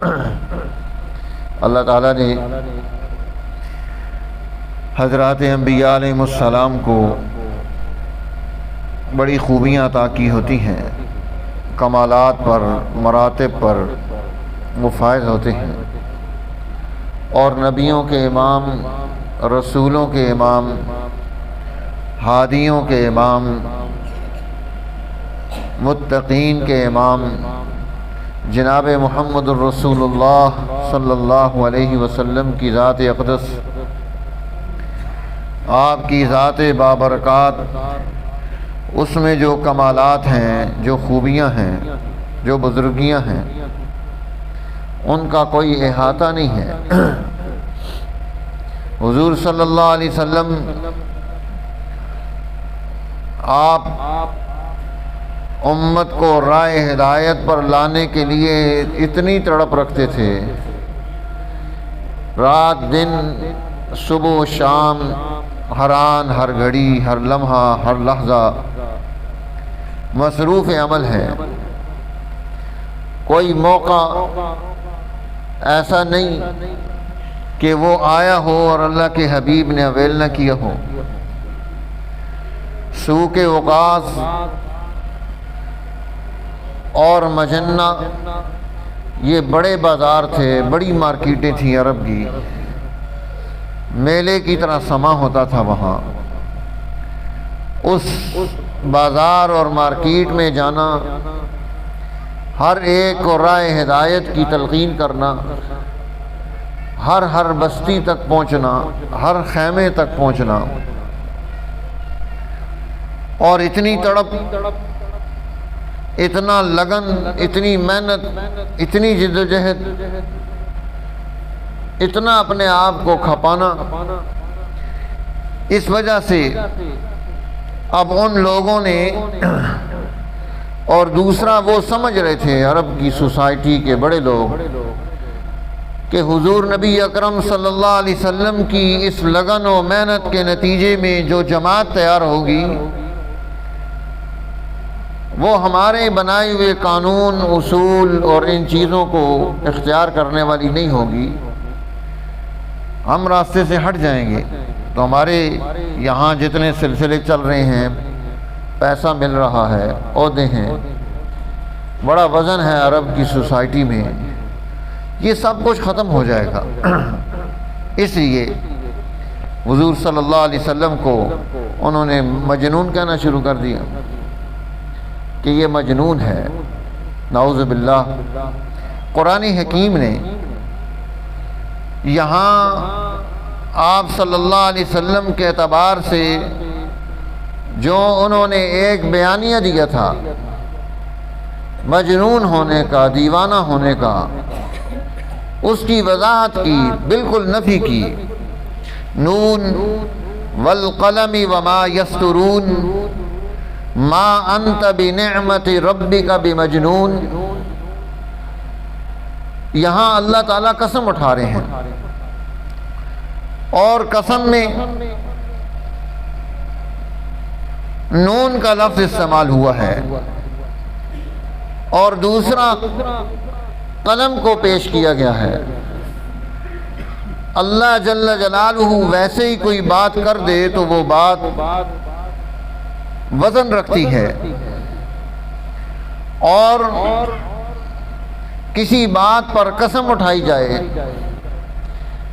اللہ تعالیٰ نے حضرات انبیاء علیہ السلام کو بڑی خوبیاں عطا کی ہوتی ہیں، کمالات پر، مراتب پر وہ فائز ہوتے ہیں، اور نبیوں کے امام، رسولوں کے امام، ہادیوں کے امام، متقین کے امام جناب محمد الرسول اللہ صلی اللہ علیہ وسلم کی ذات اقدس، آپ کی ذات بابرکات، اس میں جو کمالات ہیں، جو خوبیاں ہیں، جو بزرگیاں ہیں، ان کا کوئی احاطہ نہیں ہے۔ حضور صلی اللہ علیہ وسلم آپ امت کو راہ ہدایت پر لانے کے لیے اتنی تڑپ رکھتے تھے، رات دن، صبح و شام، ہر آن، ہر گھڑی، ہر لمحہ، ہر لحظہ مصروف عمل ہے۔ کوئی موقع ایسا نہیں کہ وہ آیا ہو اور اللہ کے حبیب نے اویل نہ کیا ہو۔ سوق وقاص اور مجنہ یہ بڑے بازار تھے، بڑی مارکیٹیں تھیں عرب کی، میلے کی طرح سما ہوتا تھا وہاں۔ اس بازار اور مارکیٹ میں جانا، ہر ایک کو راہ ہدایت کی تلقین کرنا، ہر بستی تک پہنچنا، ہر خیمے تک پہنچنا، اور اتنی تڑپ، اتنا لگن، اتنی محنت، اتنی جد و جہد، اتنا اپنے آپ کو کھپانا، اس وجہ سے اب ان لوگوں نے، اور دوسرا وہ سمجھ رہے تھے عرب کی سوسائٹی کے بڑے لوگ کہ حضور نبی اکرم صلی اللہ علیہ وسلم کی اس لگن و محنت کے نتیجے میں جو جماعت تیار ہوگی وہ ہمارے بنائے ہوئے قانون، اصول اور ان چیزوں کو اختیار کرنے والی نہیں ہوگی، ہم راستے سے ہٹ جائیں گے۔ تو ہمارے یہاں جتنے سلسلے چل رہے ہیں، پیسہ مل رہا ہے، عہدے ہیں، بڑا وزن ہے عرب کی سوسائٹی میں، یہ سب کچھ ختم ہو جائے گا۔ اس لیے حضور صلی اللہ علیہ وسلم کو انہوں نے مجنون کہنا شروع کر دیا کہ یہ مجنون ہے، نعوذ باللہ۔ قرآن حکیم نے یہاں آپ صلی اللہ علیہ وسلم کے اعتبار سے جو انہوں نے ایک بیانیہ دیا تھا مجنون ہونے کا، دیوانہ ہونے کا، اس کی وضاحت کی، بالکل نفی کی۔ نون والقلم وما یسطرون ما انت بنعمت ربک بمجنون۔ یہاں اللہ تعالیٰ قسم اٹھا رہے ہیں، اور قسم میں نون کا لفظ استعمال ہوا ہے، اور دوسرا قلم کو پیش کیا گیا ہے۔ اللہ جل جلالہ ویسے ہی کوئی بات کر دے تو وہ بات وزن رکھتی ہے، اور کسی بات پر قسم اٹھائی جائے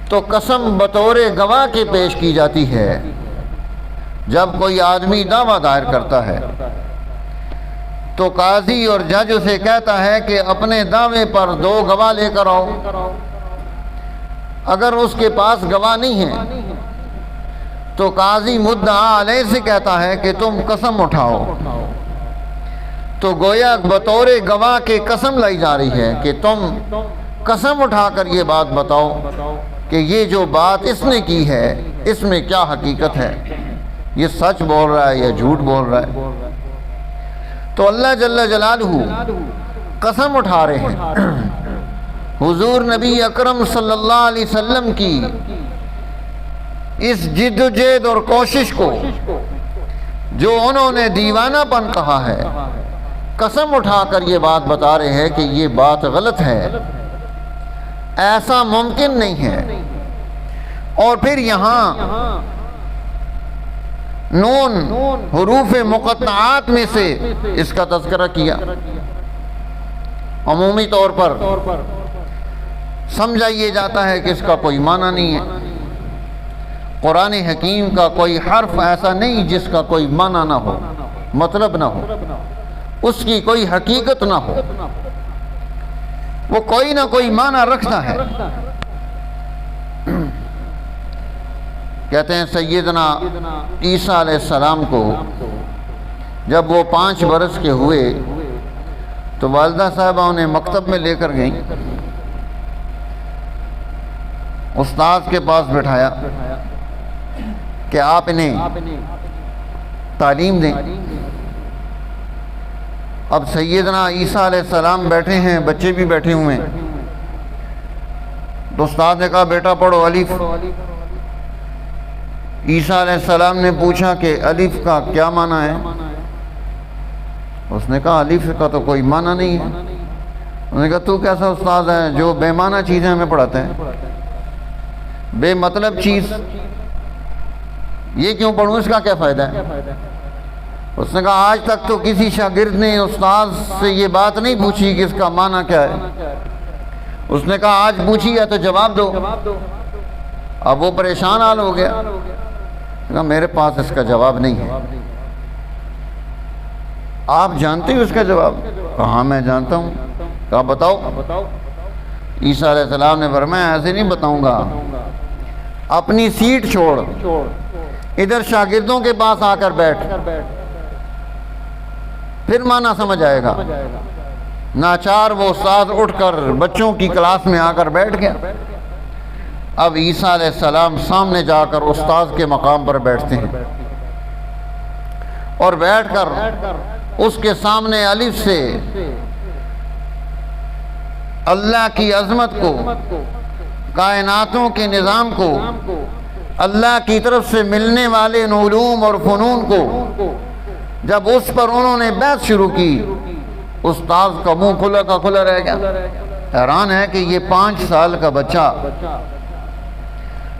تو قسم بطور گواہ کے پیش کی جاتی ہے۔ جب کوئی آدمی دعویٰ دائر کرتا ہے تو قاضی اور جج اسے کہتا ہے کہ اپنے دعوے پر 2 گواہ لے کر آؤ۔ اگر اس کے پاس گواہ نہیں ہے تو قاضی مدعا علیہ سے کہتا ہے کہ تم قسم اٹھاؤ۔ تو گویا بطور گواہ کے قسم لائی جا رہی ہے کہ تم قسم اٹھا کر یہ بات بتاؤ کہ یہ جو بات اس نے کی ہے اس میں کیا حقیقت ہے، یہ سچ بول رہا ہے یا جھوٹ بول رہا ہے۔ تو اللہ جل جلالہ قسم اٹھا رہے ہیں حضور نبی اکرم صلی اللہ علیہ وسلم کی اس جد و جہد اور کوشش کو جو انہوں نے دیوانہ پن کہا ہے، قسم اٹھا کر یہ بات بتا رہے ہیں کہ یہ بات غلط ہے، ایسا ممکن نہیں ہے۔ اور پھر یہاں نون حروف مقطعات میں سے اس کا تذکرہ کیا۔ عمومی طور پر سمجھا یہ جاتا ہے کہ اس کا کوئی معنی نہیں ہے۔ قرآن حکیم کا کوئی حرف ایسا نہیں جس کا کوئی معنی نہ ہو، مطلب نہ ہو، اس کی کوئی حقیقت نہ ہو، وہ کوئی نہ کوئی معنی رکھتا ہے۔ کہتے ہیں سیدنا عیسیٰ علیہ السلام کو جب وہ 5 برس کے ہوئے تو والدہ صاحبہ انہیں مکتب میں لے کر گئیں، استاد کے پاس بٹھایا کہ آپ انہیں تعلیم دیں۔ اب سیدنا عیسیٰ علیہ السلام بیٹھے ہیں، بچے بھی بیٹھے ہوئے ہیں، تو استاد نے کہا بیٹا پڑھو الف۔ عیسیٰ علیہ السلام نے پوچھا کہ الف کا کیا معنی ہے؟ اس نے کہا الف کا تو کوئی معنی نہیں ہے۔ انہوں نے کہا تو کیسا استاد ہے جو بے معنی چیزیں ہمیں پڑھاتے ہیں، بے مطلب چیز، یہ کیوں پڑھوں، اس کا کیا فائدہ ہے؟ اس نے کہا آج تک تو کسی شاگرد نے استاد سے یہ بات نہیں پوچھی کہ اس کا معنی کیا ہے۔ اس نے کہا آج پوچھی ہے تو جواب دو۔ اب وہ پریشان حال ہو گیا، کہا میرے پاس اس کا جواب نہیں ہے۔ آپ جانتے ہو اس کا جواب؟ کہا ہاں میں جانتا ہوں۔ کہا بتاؤ۔ عیسیٰ علیہ السلام نے فرمایا ایسے نہیں بتاؤں گا، اپنی سیٹ چھوڑ ادھر شاگردوں کے پاس آ کر بیٹھ، پھر معنی سمجھ آئے گا۔ ناچار وہ استاد اٹھ کر بچوں کی کلاس میں آ کر بیٹھ گیا۔ اب عیسیٰ علیہ السلام سامنے جا کر استاد کے مقام پر بیٹھتے ہیں، اور بیٹھ کر اس کے سامنے الف سے اللہ کی عظمت کو، کائناتوں کے نظام کو، اللہ کی طرف سے ملنے والے علوم اور فنون کو جب اس پر انہوں نے بحث شروع کی، استاد کا منہ کھلا کا کھلا رہ گیا۔ حیران ہے کہ یہ 5 سال کا بچہ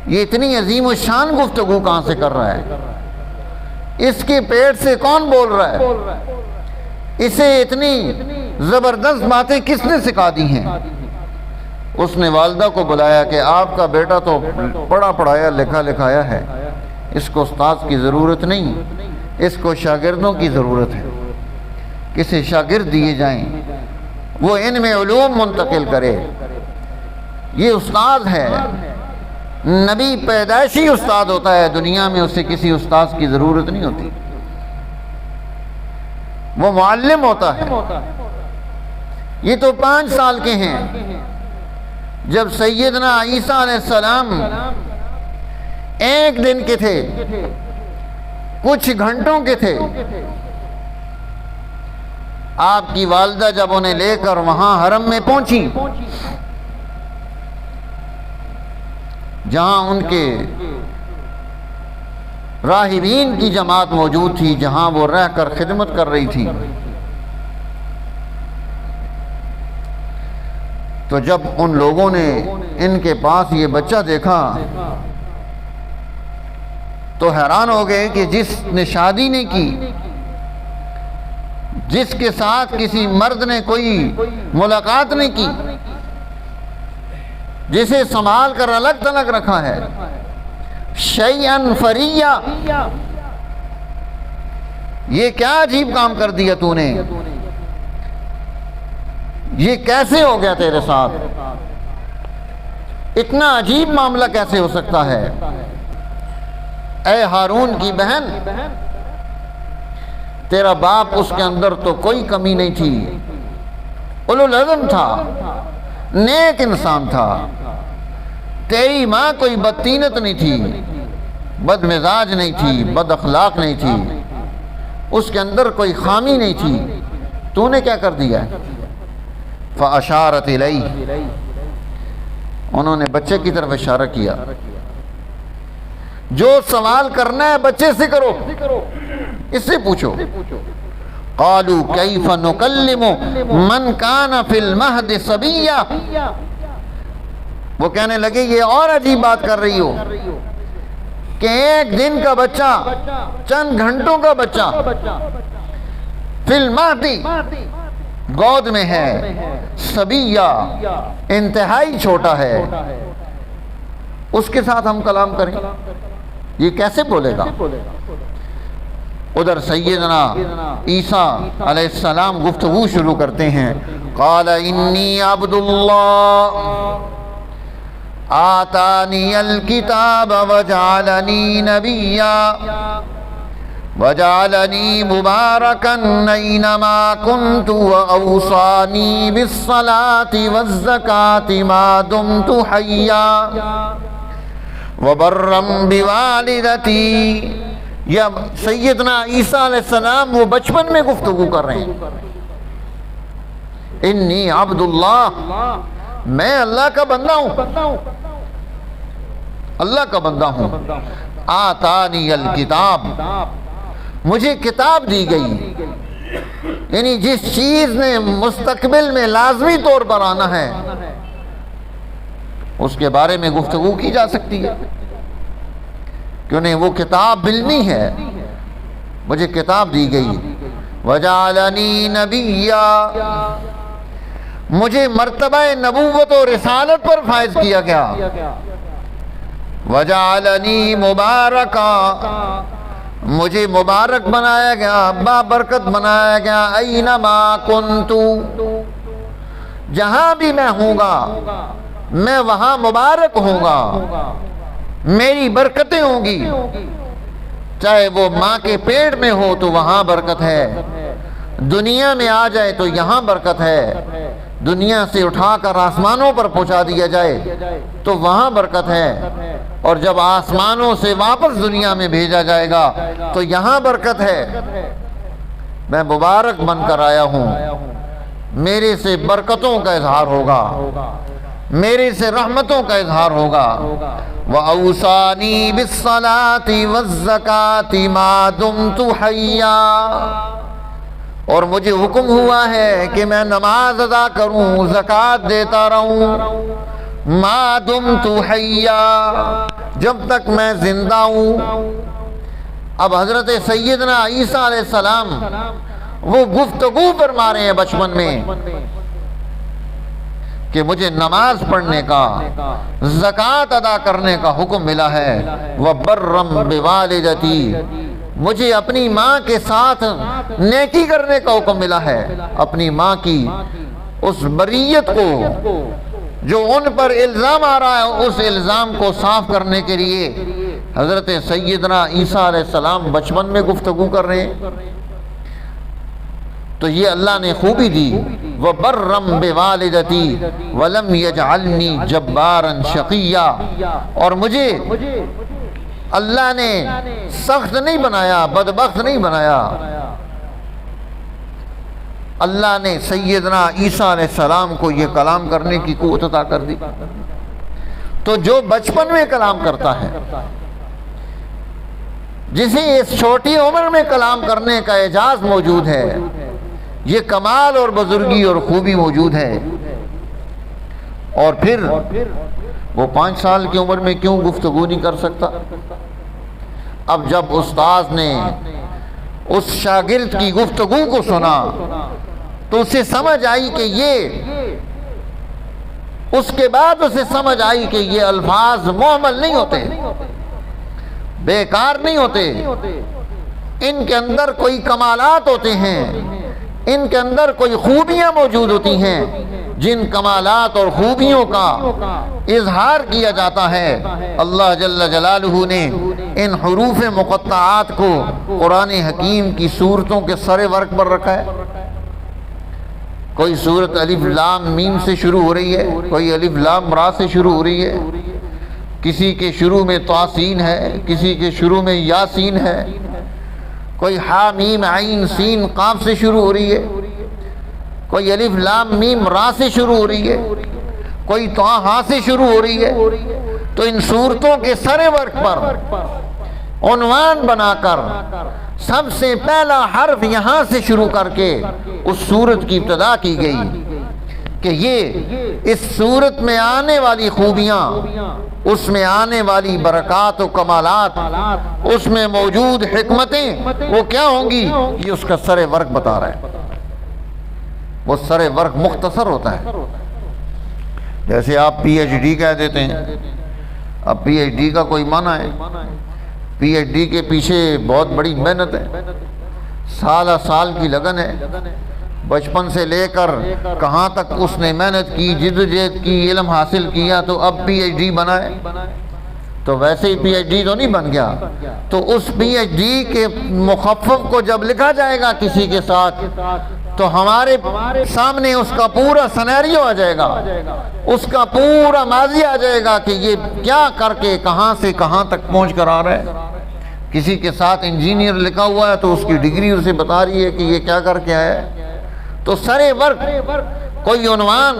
یہ اتنی عظیم و شان گفتگو کہاں سے کر رہا ہے؟ اس کے پیٹ سے کون بول رہا ہے؟ اسے اتنی زبردست باتیں کس نے سکھا دی ہیں؟ اس نے والدہ کو بلایا کہ آپ کا بیٹا تو پڑھا پڑھایا لکھا لکھایا ہے، اس کو استاد کی ضرورت نہیں، اس کو شاگردوں کی ضرورت ہے، کسی شاگرد دیے جائیں وہ ان میں علوم منتقل کرے۔ یہ استاد ہے، نبی پیدائشی استاد ہوتا ہے، دنیا میں اسے کسی استاد کی ضرورت نہیں ہوتی، وہ معلم ہوتا ہے۔ یہ تو 5 سال کے ہیں، جب سیدنا عیسیٰ علیہ السلام 1 دن کے تھے، کچھ گھنٹوں کے تھے، آپ کی والدہ جب انہیں لے کر وہاں حرم میں پہنچی جہاں ان کے راہبین کی جماعت موجود تھی، جہاں وہ رہ کر خدمت کر رہی تھی، تو جب ان لوگوں نے ان کے پاس یہ بچہ دیکھا تو حیران ہو گئے کہ جس نے شادی نہیں کی، جس کے ساتھ کسی مرد نے کوئی ملاقات نہیں کی، جسے سنبھال کر الگ تھلگ رکھا ہے، شیئن فریہ، یہ کیا عجیب کام کر دیا تو نے، یہ کیسے ہو گیا تیرے ساتھ، اتنا عجیب معاملہ کیسے ہو سکتا ہے؟ اے ہارون کی بہن، تیرا باپ اس کے اندر تو کوئی کمی نہیں تھی، اولو العزم تھا، نیک انسان تھا، تیری ماں کوئی بدطینت نہیں تھی، بد مزاج نہیں تھی، بد اخلاق نہیں تھی، اس کے اندر کوئی خامی نہیں تھی، تو نے کیا کر دیا ہے؟ فَأَشَارَتْ إِلَيْهِ، انہوں نے بچے کی طرف اشارہ کیا، جو سوال کرنا ہے بچے سے کرو، اس سے پوچھو۔ قَالُوا كَيْفَ نُكَلِّمُ مَنْ كَانَ فِي الْمَهْدِ صَبِيًّا، وہ کہنے لگے یہ اور عجیب بات کر رہی ہو کہ ایک دن کا بچہ، چند گھنٹوں کا بچہ فی المہدی گود میں ہے، صبیہ انتہائی چھوٹا ہے، اس کے ساتھ ہم کلام کریں، یہ کیسے بولے گا؟ ادھر سیدنا عیسیٰ علیہ السلام گفتگو شروع کرتے ہیں، قال انی عبد اللہ آتانی الکتاب وجعلنی نبیا وجعلنی مبارکا اینما کنت واوصانی بالصلاة والزکاة ما دمت حیا وبرا بوالدتی۔ یا سیدنا عیسیٰ علیہ السلام وہ بچپن میں گفتگو کر رہے ہیں، انی عبد اللہ، میں اللہ کا بندہ ہوں، اللہ کا بندہ ہوں، آتانی الکتاب، مجھے کتاب دی گئی، یعنی جس چیز نے مستقبل میں لازمی طور پر آنا ہے اس کے بارے میں گفتگو کی جا سکتی ہے، کیوں نہیں؟ وہ کتاب علمی ہے، مجھے کتاب دی گئی، وجعلنی نبیا، مجھے مرتبہ نبوت و رسالت پر فائز کیا گیا، وجعلنی مبارکا، مجھے مبارک بنایا گیا، بابرکت بنایا گیا، اینما کنتو، جہاں بھی میں ہوں گا میں وہاں مبارک ہوں گا، میری برکتیں ہوں گی، چاہے وہ ماں کے پیٹ میں ہو تو وہاں برکت ہے، دنیا میں آ جائے تو یہاں برکت ہے، دنیا سے اٹھا کر آسمانوں پر پہنچا دیا جائے تو وہاں برکت ہے، اور جب آسمانوں سے واپس دنیا میں بھیجا جائے گا تو یہاں برکت ہے۔ میں مبارک بن کر آیا ہوں، میرے سے برکتوں کا اظہار ہوگا، میرے سے رحمتوں کا اظہار ہوگا، وَأَوْصَانِي بِالصَّلَاةِ وَالزَّكَاةِ مَا دُمْتُ حَيًّا، اور مجھے حکم ہوا ہے کہ میں نماز ادا کروں، زکوٰۃ دیتا رہوں، ما دمت حیا، جب تک میں زندہ ہوں۔ اب حضرت سیدنا عیسیٰ علیہ السلام وہ گفتگو فرما رہے ہیں بچپن میں کہ مجھے نماز پڑھنے کا، زکوٰۃ ادا کرنے کا حکم ملا ہے، وَبَرًّا بِوَالِدَتِي، مجھے اپنی ماں کے ساتھ نیکی کرنے کا حکم ملا ہے، اپنی ماں کی اس بریت کو جو ان پر الزام آ رہا ہے اس الزام کو صاف کرنے کے لیے حضرت سیدنا عیسیٰ علیہ السلام بچپن میں گفتگو کر رہے ہیں۔ تو یہ اللہ نے خوبی دی، وَبَرًّا بِوَالِدَتِي وَلَمْ يَجْعَلْنِي جَبَّارًا شَقِيًّا، اور مجھے اللہ نے سخت نہیں بنایا، بدبخت نہیں بنایا۔ اللہ نے سیدنا عیسیٰ علیہ السلام کو یہ کلام کرنے کی قوت عطا کر دی۔ تو جو بچپن میں کلام کرتا ہے، جسے اس چھوٹی عمر میں کلام کرنے کا اعجاز موجود ہے، یہ کمال اور بزرگی اور خوبی موجود ہے، اور پھر وہ 5 سال کی عمر میں کیوں گفتگو نہیں کر سکتا؟ اب جب استاذ نے اس شاگرد کی گفتگو کو سنا تو اسے سمجھ آئی کہ یہ، اس کے بعد اسے سمجھ آئی کہ یہ الفاظ محمل نہیں ہوتے، بیکار نہیں ہوتے، ان کے اندر کوئی کمالات ہوتے ہیں، ان کے اندر کوئی خوبیاں موجود ہوتی ہیں، جن کمالات اور خوبیوں کا اظہار کیا جاتا ہے۔ اللہ جل جلالہ نے ان حروف مقطعات کو قرآن حکیم کی سورتوں کے سر ورق پر رکھا ہے۔ کوئی سورت الف لام میم سے شروع ہو رہی ہے، کوئی الف لام را سے شروع ہو رہی ہے، کسی کے شروع میں طاسین ہے، کسی کے شروع میں یاسین ہے، کوئی حا میم عین سین قاف سے شروع ہو رہی ہے، کوئی الف لام میم را سے شروع ہو رہی ہے، کوئی طٰہٰ سے شروع ہو رہی ہے۔ تو ان صورتوں کے سر ورق پر عنوان بنا کر سب سے پہلا حرف یہاں سے شروع کر کے اس سورت کی ابتدا کی گئی کہ یہ اس صورت میں آنے والی خوبیاں، اس میں آنے والی برکات و کمالات، اس میں موجود حکمتیں وہ کیا ہوں گی، یہ اس کا سر ورق بتا رہا ہے۔ وہ سر ورق مختصر ہوتا ہے، جیسے آپ پی ایچ ڈی کہہ دیتے ہیں۔ اب پی ایچ ڈی کا کوئی معنی ہے؟ پی ایچ ڈی کے پیچھے بہت بڑی محنت ہے، سالہ سال کی لگن ہے، بچپن سے لے کر کہاں تک اس نے محنت کی، جدوجہد کی، علم حاصل کیا تو اب پی ایچ ڈی بنا ہے۔ تو ویسے ہی پی ایچ ڈی تو نہیں بن گیا، تو اس پی ایچ ڈی کے مخفف کو جب لکھا جائے گا کسی کے ساتھ تو ہمارے سامنے اس کا پورا سینیریو آ جائے گا، اس کا پورا ماضی آ جائے گا کہ یہ کیا کر کے کہاں سے کہاں تک پہنچ کر آ رہا ہے۔ کسی کے ساتھ انجینئر لکھا ہوا ہے تو اس کی ڈگری اسے بتا رہی ہے کہ یہ کیا کر کے آیا ہے۔ تو سر ورق کوئی عنوان،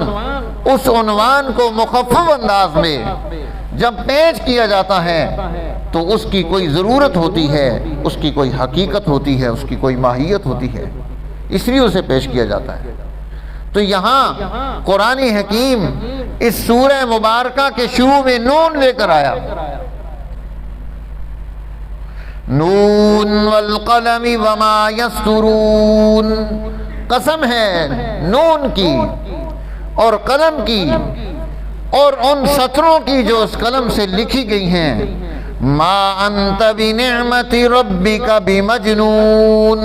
اس عنوان کو مخفف انداز میں جب پیش کیا جاتا ہے تو اس کی کوئی ضرورت ہوتی ہے، اس کی کوئی حقیقت ہوتی ہے، اس کی کوئی ماہیت ہوتی ہے، اس لیے اسے پیش کیا جاتا ہے۔ تو یہاں قرآن حکیم اس سورہ مبارکہ کے شروع میں نون لے کر آیا، نون والقلم وما یسطرون، قسم ہے نون کی اور قلم کی اور ان سطروں کی جو اس قلم سے لکھی گئی ہیں، ما انت بنعمت ربک بمجنون،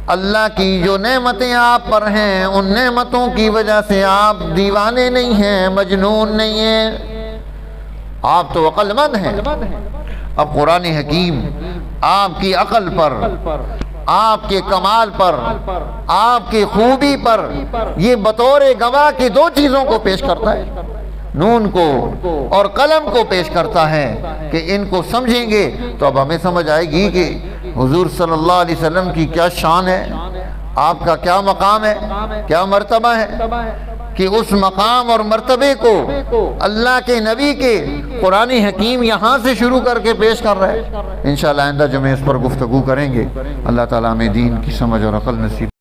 اللہ کی جو نعمتیں آپ پر ہیں ان نعمتوں کی وجہ سے آپ دیوانے نہیں ہیں، مجنون نہیں ہیں، آپ تو عقل مند ہیں۔ اب قرآن حکیم آپ کی عقل پر، آپ کے کمال پر، آپ کی خوبی پر یہ بطور گواہ کی دو چیزوں کو پیش کرتا ہے، نون کو اور قلم کو پیش کرتا ہے کہ ان کو سمجھیں گے تو اب ہمیں سمجھ آئے گی کہ حضور صلی اللہ علیہ وسلم کی کیا شان ہے، آپ کا کیا مقام ہے، کیا مرتبہ ہے، کہ اس مقام اور مرتبے کو اللہ کے نبی کے قرآن حکیم یہاں سے شروع کر کے پیش کر رہا ہے۔ انشاءاللہ آئندہ جمعہ اس پر گفتگو کریں گے۔ اللہ تعالیٰ ہمیں دین کی سمجھ اور عقل نصیب